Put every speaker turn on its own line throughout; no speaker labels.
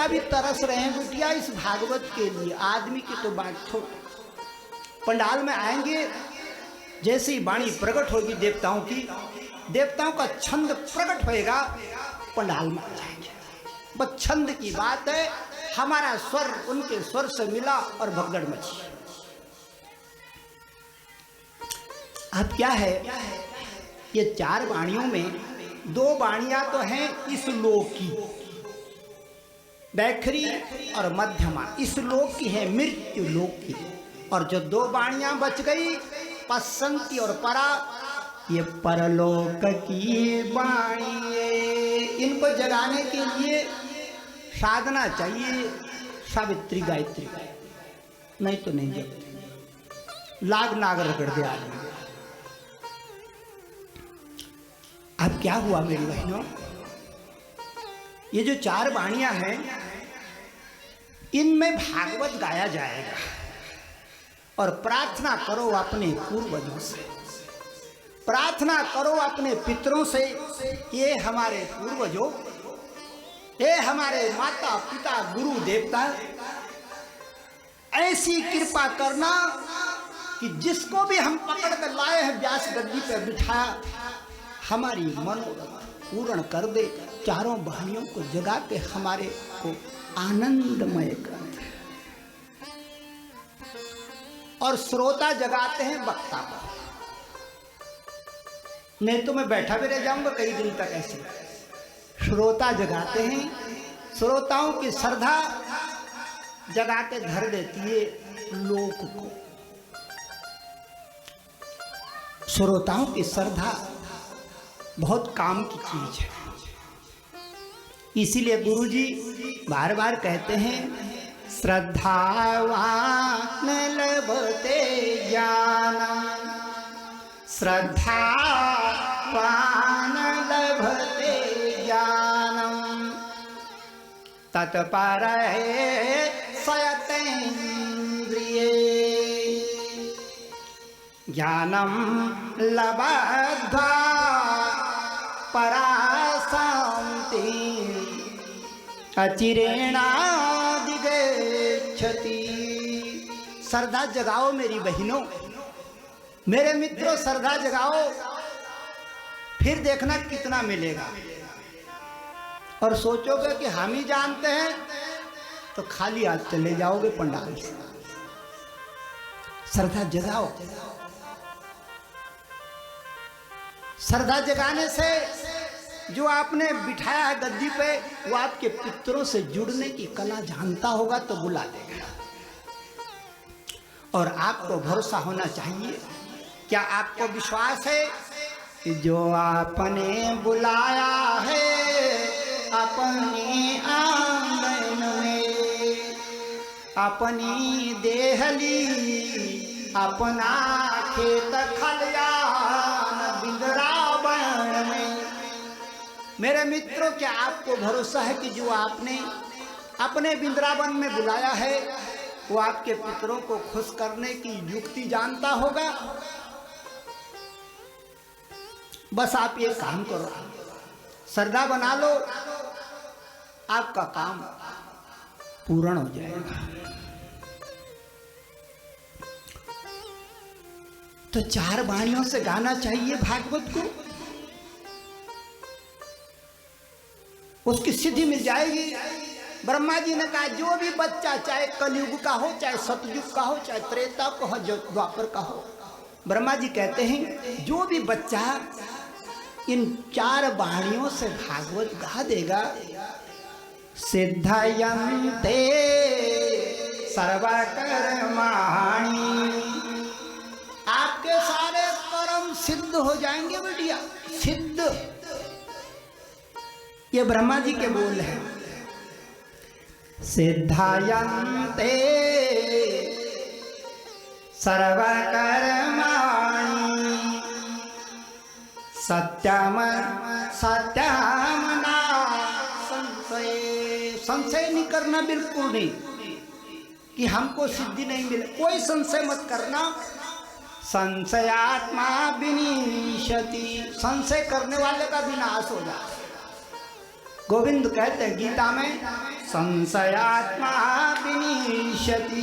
देवता भी तरस रहे हैं बिटिया इस भागवत के लिए। आदमी की तो बात छोड़, पंडाल में आएंगे, जैसे ही वाणी प्रकट होगी देवताओं की, देवताओं का छंद प्रकट होएगा, पंडाल में आ जाएंगे। बस छंद की बात है, हमारा स्वर उनके स्वर से मिला और भगदड़ मची। अब क्या है, ये 4 वाणियों में 2 वाणियां तो हैं इस लोक की, बैखरी और मध्यमा इस लोक की है, मृत्यु लोक की। और जो 2 वाणियां बच गई, पसंती और परा, ये परलोक की वाणी है। इनको जगाने के लिए साधना चाहिए, सावित्री गायत्री, नहीं तो नहीं जगती, लाग नाग रगड़ दे आदमी। अब क्या हुआ मेरी बहनों, ये जो 4 वाणियां हैं, इनमें भागवत गाया जाएगा। और प्रार्थना करो अपने पूर्वजों से, प्रार्थना करो अपने पितरों से, ये हमारे पूर्वजों, ये हमारे माता पिता गुरु देवता, ऐसी कृपा करना कि जिसको भी हम पकड़ कर लाए हैं व्यास गद्दी पर बिठाया, हमारी मनोरथ पूर्ण कर दे। 4 वाणियों को जगा के हमारे को आनंदमय कर दे। और श्रोता जगाते हैं वक्ता को, नहीं तो मैं बैठा भी रह जाऊंगा कई दिन तक ऐसे। श्रोता जगाते हैं, श्रोताओं की श्रद्धा जगा के धर देती है लोक को। श्रोताओं की श्रद्धा बहुत काम की चीज है। इसीलिए गुरुजी बार बार कहते हैं, श्रद्धावान लभते ज्ञानम, श्रद्धावान लभते ज्ञानम, तत्परये सयतेन्द्रिये, ज्ञानम लब्ध्वा पराशान्ति अचिरेणाधिगच्छति। श्रद्धा जगाओ मेरी बहनों, मेरे मित्रों, श्रद्धा जगाओ, फिर देखना कितना मिलेगा। और सोचोगे कि हम ही जानते हैं तो खाली हाथ चले जाओगे पंडाल से। श्रद्धा जगाओ, श्रद्धा जगाने से जो आपने बिठाया है गद्दी पे, वो आपके पितरों से जुड़ने की कला जानता होगा तो बुला देगा। और आपको भरोसा होना चाहिए, क्या आपको विश्वास है कि जो आपने बुलाया है अपने आंगन में, अपनी देहली, अपना खेत खलियान बिंद्रावन में। मेरे मित्रों, क्या आपको भरोसा है कि जो आपने अपने बिंद्रावन में बुलाया है वो आपके पितरों को खुश करने की युक्ति जानता होगा? बस आप ये काम करो, श्रद्धा बना लो, आपका काम पूर्ण हो जाएगा। तो 4 वाणियों से गाना चाहिए भागवत को, उसकी सिद्धि मिल जाएगी। ब्रह्मा जी ने कहा, जो भी बच्चा, चाहे कलयुग का हो, चाहे सतयुग का हो, चाहे त्रेता का हो, द्वापर का हो, ब्रह्मा जी कहते हैं जो भी बच्चा इन 4 वाणियों से भागवत गा देगा, सिद्धयन्ते सर्वकर्माणि, आपके सारे कर्म सिद्ध हो जाएंगे बेटिया, सिद्ध। ये ब्रह्मा जी के बोल हैं। सिद्धयन्ते सर्वकर्माणि सत्यम सत्यम ना संशय। संशय नहीं करना, बिल्कुल नहीं कि हमको सिद्धि नहीं मिले, कोई संशय मत करना। संशयात्मा विनिशति, संशय करने वाले का विनाश हो जाए। गोविंद कहते हैं गीता में, संशयात्मा विनिश्यति,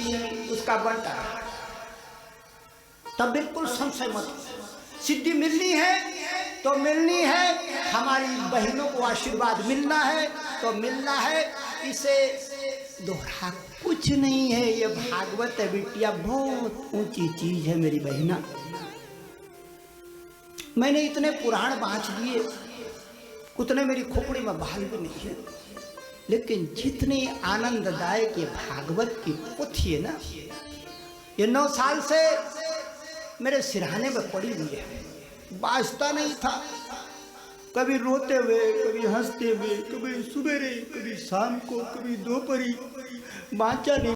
उसका बनता रहा। तब बिल्कुल संशय मत, सिद्धि मिलनी है तो मिलनी है, हमारी बहनों को आशीर्वाद मिलना है तो मिलना है, इसे दोहरा कुछ नहीं है। ये भागवत है बिटिया, बहुत ऊंची चीज है मेरी बहना। मैंने इतने पुराण बाँच लिए, उतने मेरी खोपड़ी में बहाल भी नहीं है, लेकिन जितनी आनंददायक ये भागवत की पोथी है ना, ये 9 साल से मेरे सिरहाने में पड़ी हुई है। बाजता नहीं था, कभी रोते हुए, कभी हंसते हुए, कभी सुबेरे, कभी शाम को, कभी दोपहरी, बाँचा नहीं।